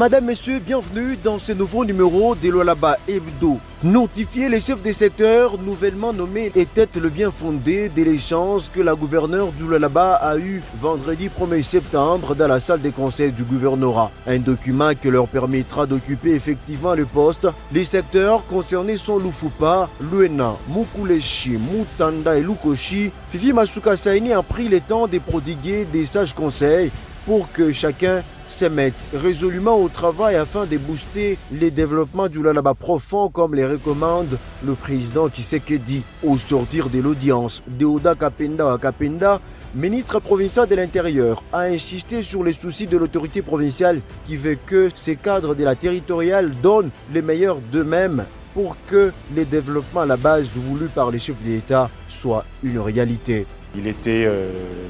Madame, Messieurs, bienvenue dans ce nouveau numéro de Lualaba Hebdo. Notifier les chefs des secteurs nouvellement nommés était le bien fondé de l'échange que la gouverneure du Lualaba a eu vendredi 1er septembre dans la salle des conseils du gouvernorat. Un document qui leur permettra d'occuper effectivement le poste. Les secteurs concernés sont Lufupa, Luena, Mukuleshi, Mutanda et Lukoshi. Fifi Masuka Saini a pris le temps de prodiguer des sages conseils pour que chacun se mette résolument au travail afin de booster les développements du Lualaba profond comme les recommande le président Tshisekedi. Au sortir de l'audience, Deoda Kapenda, ministre provincial de l'Intérieur, a insisté sur les soucis de l'autorité provinciale qui veut que ces cadres de la territoriale donnent les meilleurs d'eux-mêmes pour que les développements à la base voulus par les chefs d'État soient une réalité. Il était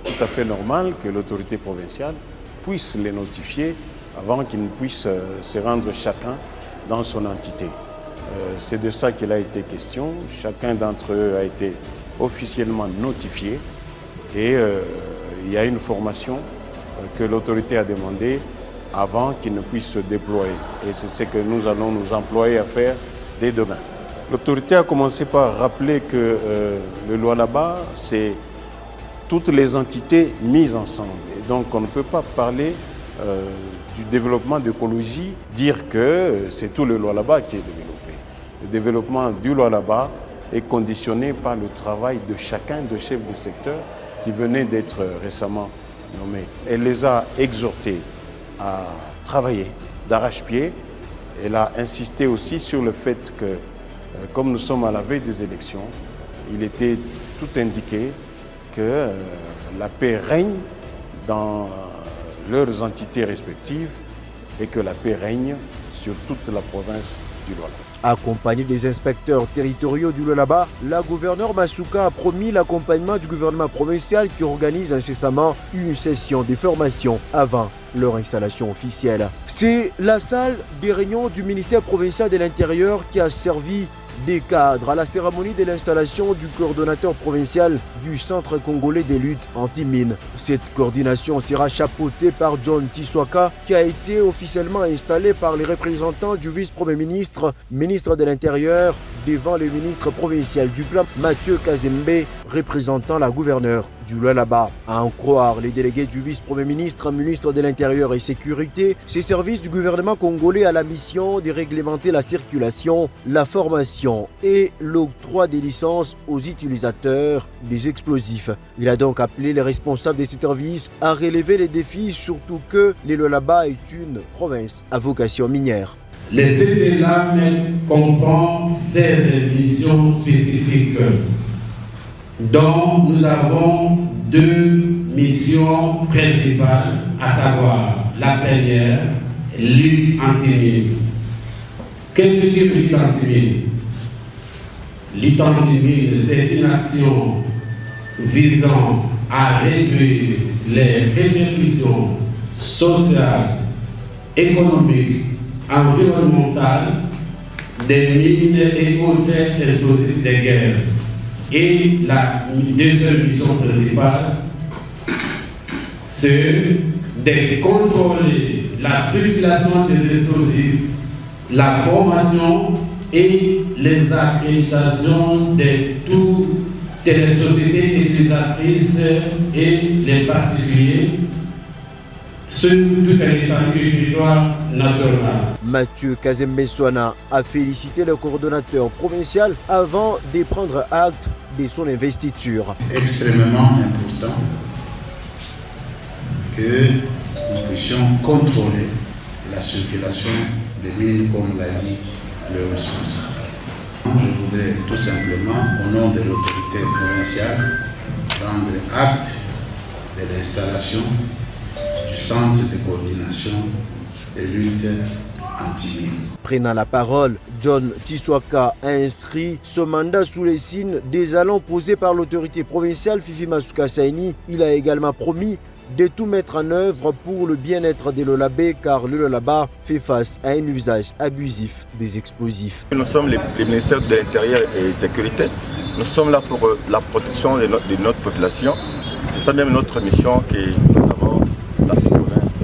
tout à fait normal que l'autorité provinciale puisse les notifier avant qu'ils ne puissent se rendre chacun dans son entité. C'est de ça qu'il a été question. Chacun d'entre eux a été officiellement notifié et il y a une formation que l'autorité a demandée avant qu'ils ne puissent se déployer. Et c'est ce que nous allons nous employer à faire dès demain. L'autorité a commencé par rappeler que le Lualaba, c'est toutes les entités mises ensemble. Et donc on ne peut pas parler du développement de l'écologie, dire que c'est tout le Lualaba qui est développé. Le développement du Lualaba est conditionné par le travail de chacun de chefs de secteur qui venait d'être récemment nommé. Elle les a exhortés à travailler d'arrache-pied. Elle a insisté aussi sur le fait que, comme nous sommes à la veille des élections, il était tout indiqué que la paix règne dans leurs entités respectives et que la paix règne sur toute la province du Lualaba. Accompagné des inspecteurs territoriaux du Lualaba, la gouverneure Masuka a promis l'accompagnement du gouvernement provincial qui organise incessamment une session de formation avant leur installation officielle. C'est la salle des réunions du ministère provincial de l'Intérieur qui a servi des cadres à la cérémonie de l'installation du coordonnateur provincial du Centre congolais des luttes anti-mines. Cette coordination sera chapeautée par John Tshisekedi qui a été officiellement installé par les représentants du vice-premier ministre, ministre de l'Intérieur, devant le ministre provincial du plan Mathieu Kazembe, représentant la gouverneure du Lualaba. À en croire les délégués du vice-premier ministre, ministre de l'Intérieur et Sécurité, ces services du gouvernement congolais a la mission de réglementer la circulation, la formation et l'octroi des licences aux utilisateurs des explosifs. Il a donc appelé les responsables de ces services à relever les défis, surtout que le Lualaba est une province à vocation minière. Le CCLAM comprend 16 missions spécifiques, dont nous avons 2 missions principales, à savoir la première, lutte anti-mine. Qu'est-ce que dit lutte anti-mine? Lutte anti-mine, c'est une action visant à réduire les répercussions sociales, économiques, environnementales des mines et autres explosifs de guerre. Et la deuxième mission principale, c'est de contrôler la circulation des explosifs, la formation et les accréditations de toutes les sociétés utilisatrices et les particuliers sur toute l'étendue du territoire national. Mathieu Kazembe a félicité le coordonnateur provincial avant de prendre acte de son investiture. Extrêmement important que nous puissions contrôler la circulation des mines, comme l'a dit le responsable. Je voudrais tout simplement, au nom de l'autorité provinciale, prendre acte de l'installation du centre de coordination des luttes anti-mines. Prenant la parole, John Tshisekedi a inscrit ce mandat sous les signes des jalons posés par l'autorité provinciale Fifi Masuka Saini. Il a également promis de tout mettre en œuvre pour le bien-être des Lualabais car le Lualaba fait face à un usage abusif des explosifs. Nous sommes les ministères de l'Intérieur et de la Sécurité. Nous sommes là pour la protection de notre population. C'est ça même notre mission que nous avons dans cette province.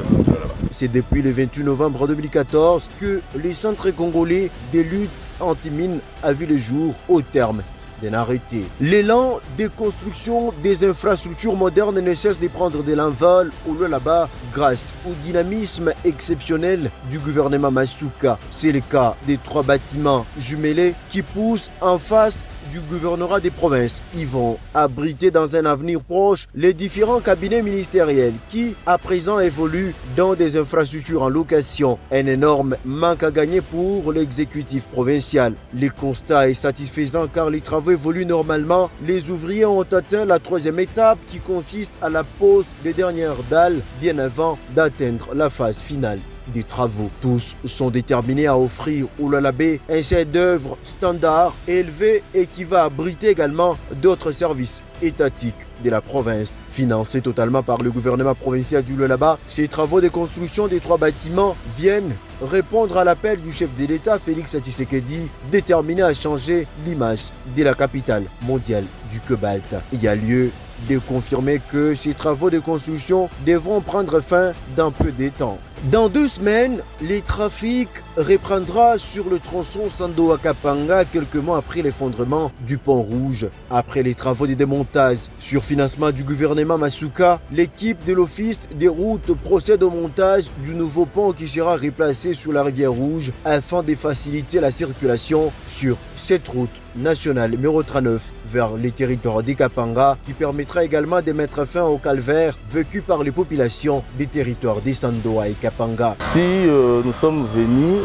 C'est depuis le 28 novembre 2014 que le Centre congolais de lutte anti-mine a vu le jour au terme d'un arrêté. L'élan des constructions des infrastructures modernes ne cesse de prendre de l'envol au Lualaba grâce au dynamisme exceptionnel du gouvernement Masuka. C'est le cas des 3 bâtiments jumelés qui poussent en face du gouvernorat des provinces. Ils vont abriter dans un avenir proche les différents cabinets ministériels qui, à présent, évoluent dans des infrastructures en location. Un énorme manque à gagner pour l'exécutif provincial. Le constat est satisfaisant car les travaux évoluent normalement. Les ouvriers ont atteint la 3e étape qui consiste à la pose des dernières dalles bien avant d'atteindre la phase finale des travaux. Tous sont déterminés à offrir au Lualaba un chef-d'œuvre standard élevé et qui va abriter également d'autres services étatiques de la province. Financés totalement par le gouvernement provincial du Lualaba, ces travaux de construction des 3 bâtiments viennent répondre à l'appel du chef de l'État Félix Tshisekedi, déterminé à changer l'image de la capitale mondiale du cobalt. Il y a lieu de confirmer que ces travaux de construction devront prendre fin dans peu de temps. Dans 2 semaines, le trafic reprendra sur le tronçon Sandoa-Kapanga quelques mois après l'effondrement du pont rouge. Après les travaux de démontage sur financement du gouvernement Masuka, l'équipe de l'office des routes procède au montage du nouveau pont qui sera replacé sur la rivière Rouge afin de faciliter la circulation sur cette route nationale numéro 39 vers les territoires des Kapanga, qui permettra également de mettre fin au calvaire vécu par les populations des territoires des Sandoa et Kapanga. Si nous sommes venus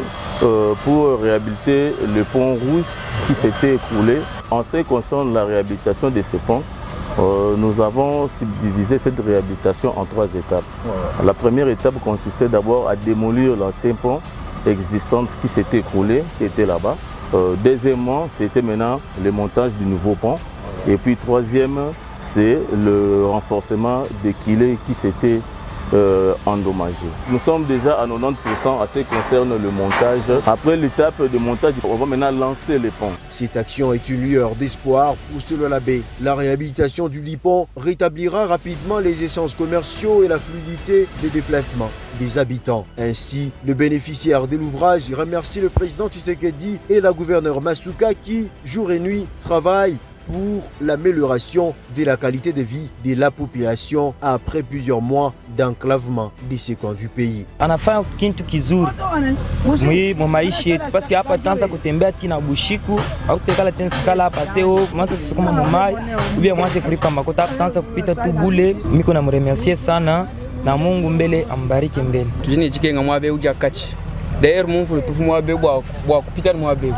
pour réhabiliter le pont rouge qui s'était écroulé, en ce qui concerne la réhabilitation de ce pont, nous avons subdivisé cette réhabilitation en 3 étapes. La première étape consistait d'abord à démolir l'ancien pont existant qui s'était écroulé, qui était là-bas. Deuxièmement, c'était maintenant le montage du nouveau pont. Et puis troisième, c'est le renforcement des quilets qui s'étaient endommagés. Nous sommes déjà à 90% à ce qui concerne le montage. Après l'étape de montage, on va maintenant lancer les ponts. Cette action est une lueur d'espoir pour ce Lualaba. La réhabilitation du Lipon rétablira rapidement les échanges commerciaux et la fluidité des déplacements des habitants. Ainsi, le bénéficiaire de l'ouvrage remercie le président Tshisekedi et la gouverneure Masuka qui, jour et nuit, travaillent pour l'amélioration de la qualité de vie de la population après plusieurs mois d'enclavement de ces coins du pays. Anafanya kitu kizuri mu maisha yetu paske hapa tanza kutembea tina bushiku au kutekala tena skala hapa seo mwanzo kusukuma mumai ubia mwanzo kulipa makota tanza kupita tu bule. Miko na mremercier sana na Mungu mbele ambariki mbele. Tujini chikenga mwabe uja kachi d'ailleurs mon frère tout mwabe bwa kupita mwabe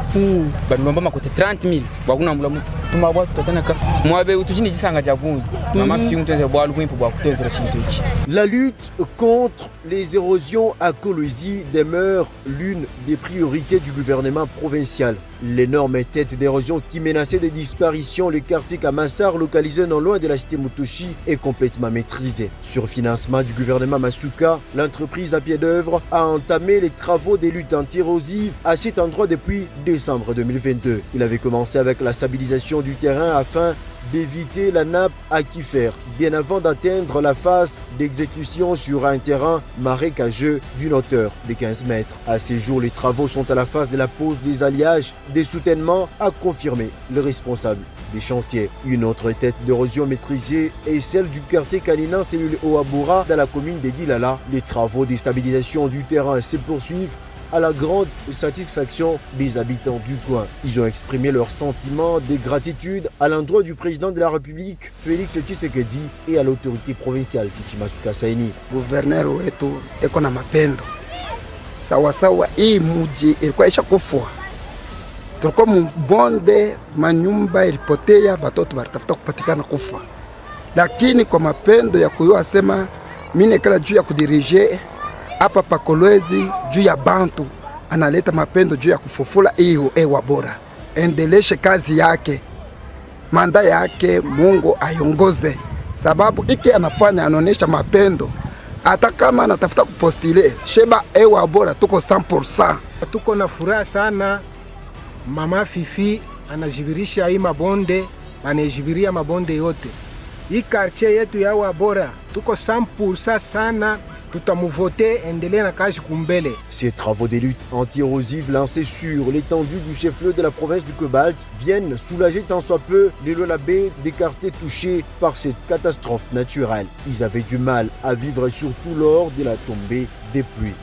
balomba makote 30,000 bakuna mulamu tumabwa tutanaka mwabe utujini gisanga jagunyu mama fimu tenze bwa lugumpo bwa kutenzera chintu ichi. La lutte contre les érosions à Kolwezi demeure l'une des priorités du gouvernement provincial. L'énorme tête d'érosion qui menaçait de disparition le quartier Kamassar, localisé non loin de la cité Mutoshi, est complètement maîtrisé. Sur financement du gouvernement Masuka, l'entreprise à pied d'œuvre a entamé les travaux de lutte anti-érosive à cet endroit depuis décembre 2022. Il avait commencé avec la stabilisation du terrain afin d'éviter la nappe aquifère, bien avant d'atteindre la phase d'exécution sur un terrain marécageux d'une hauteur de 15 mètres. À ce jour, les travaux sont à la phase de la pose des alliages, des soutènements, a confirmé le responsable des chantiers. Une autre tête d'érosion maîtrisée est celle du quartier Kalina, cellule Oabura, dans la commune de Dilala. Les travaux de stabilisation du terrain se poursuivent à la grande satisfaction des habitants du coin. Ils ont exprimé leur sentiment de gratitude à l'endroit du président de la République, Félix Tshisekedi, et à l'autorité provinciale, Fifi Masuka Saini. Gouverneur wetu eko na mapendo sawasawa, hii muji ilikuwa ishakufa, tulikuwa mbonde, manyumba ilipotea, batoto baritafuta kupatikana kufa, lakini kwa mapendo ya kuyua sema mine kala juu ya kudirije hapa pa Kolwezi juu ya bantu, analeta mapendo juu ya kufufula hiyo ewa bora. Endeleshe kazi yake, manda yake, Mungu ayongoze, sababu iki anafanya anaonesha mapendo. Hata kama anatafuta kupostile sheba ewa bora, tuko 100%. Tuko na furaha sana. Mama Fifi anajibirisha hii mabonde, anajibiria mabonde yote. Hii quartier yetu ya ewa bora tuko 100% sana. tutamuvote endelee na kazi kumbele. Ces travaux de lutte anti-érosive lancés sur l'étendue du chef-lieu de la province du Cobalt viennent soulager tant soit peu les Lualaba des quartiers touchés par cette catastrophe naturelle. Ils avaient du mal à vivre surtout lors de la tombée des pluies.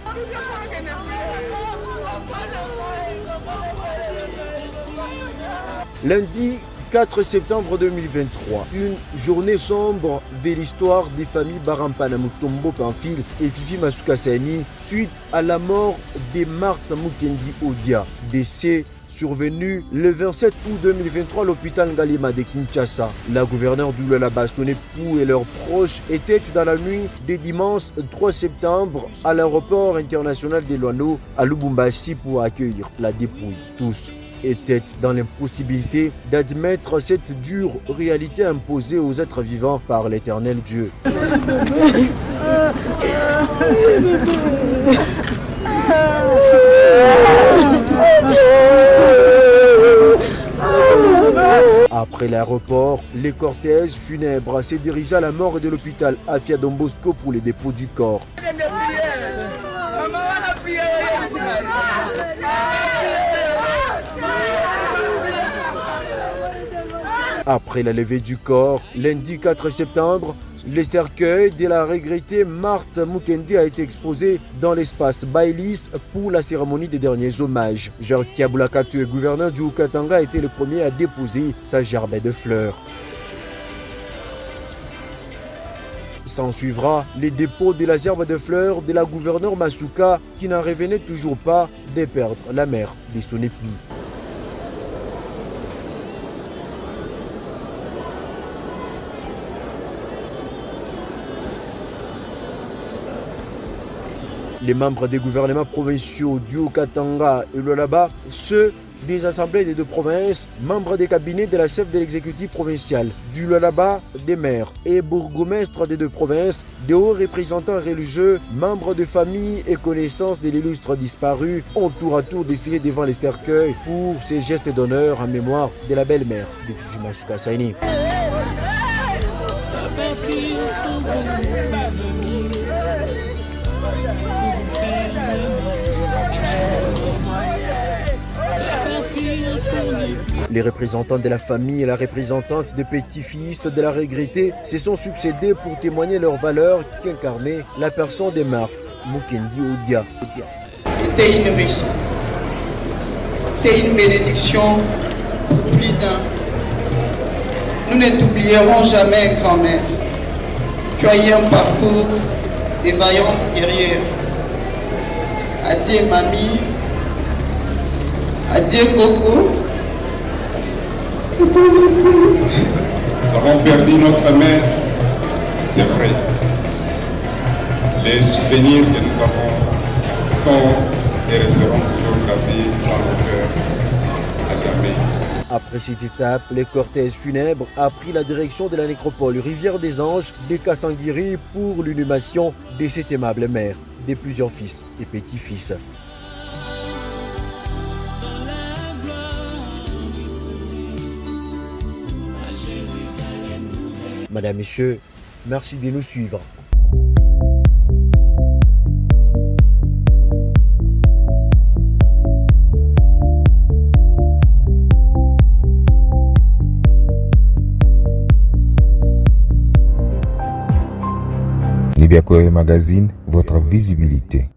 Lundi 4 septembre 2023, une journée sombre de l'histoire des familles Barampana Mutombo Pamphile et Fifi Masuka Saini suite à la mort de Marthe Mukendi Odia, décès survenu le 27 août 2023 à l'hôpital Ngalema de Kinshasa. La gouverneure du Lualaba, son époux et leurs proches étaient dans la nuit de dimanche 3 septembre à l'aéroport international de Luano à Lubumbashi pour accueillir la dépouille. Tous étaient dans l'impossibilité d'admettre cette dure réalité imposée aux êtres vivants par l'Éternel Dieu. Après l'aéroport, les cortèges funèbres s'est dirigé à la morgue de l'hôpital Afia Don Bosco pour le dépôt du corps. Après la levée du corps, lundi 4 septembre, le cercueil de la regrettée Marthe Mukendi a été exposé dans l'espace Bailis pour la cérémonie des derniers hommages. Jean Kiabulakatu, gouverneur du Haut-Katanga, a été le premier à déposer sa gerbe de fleurs. S'en suivra les dépôts de la gerbe de fleurs de la gouverneure Masuka qui n'en revenait toujours pas de perdre la mère de son époux. Les membres des gouvernements provinciaux du Haut-Katanga et Lualaba, ceux des assemblées des deux provinces, membres des cabinets de la chef de l'exécutif provincial du Lualaba, des maires et bourgmestres des deux provinces, des hauts représentants religieux, membres de familles et connaissances de l'illustre disparu ont tour à tour défilé devant les cercueils pour ces gestes d'honneur en mémoire de la belle-mère de Fifi Masuka Saini. Les représentants de la famille et la représentante des petits-fils de la regrettée se sont succédés pour témoigner leur valeur qu'incarnait la personne de Marthe Mukendi Odia. C'était une réussite, c'était une bénédiction pour plus d'un. Nous ne t'oublierons jamais, grand-mère. Tu as eu un parcours de vaillantes guerrières. Adieu, mamie. Adieu, Coco. Nous avons perdu notre mère, c'est vrai. Les souvenirs que nous avons sont et resteront toujours gravés dans nos cœurs à jamais. Après cette étape, le cortège funèbre a pris la direction de la nécropole Rivière des Anges de Kassangiri pour l'inhumation de cette aimable mère, de plusieurs fils et petits-fils. Madame, Messieurs, merci de nous suivre. Nibiakoe Magazine, votre visibilité.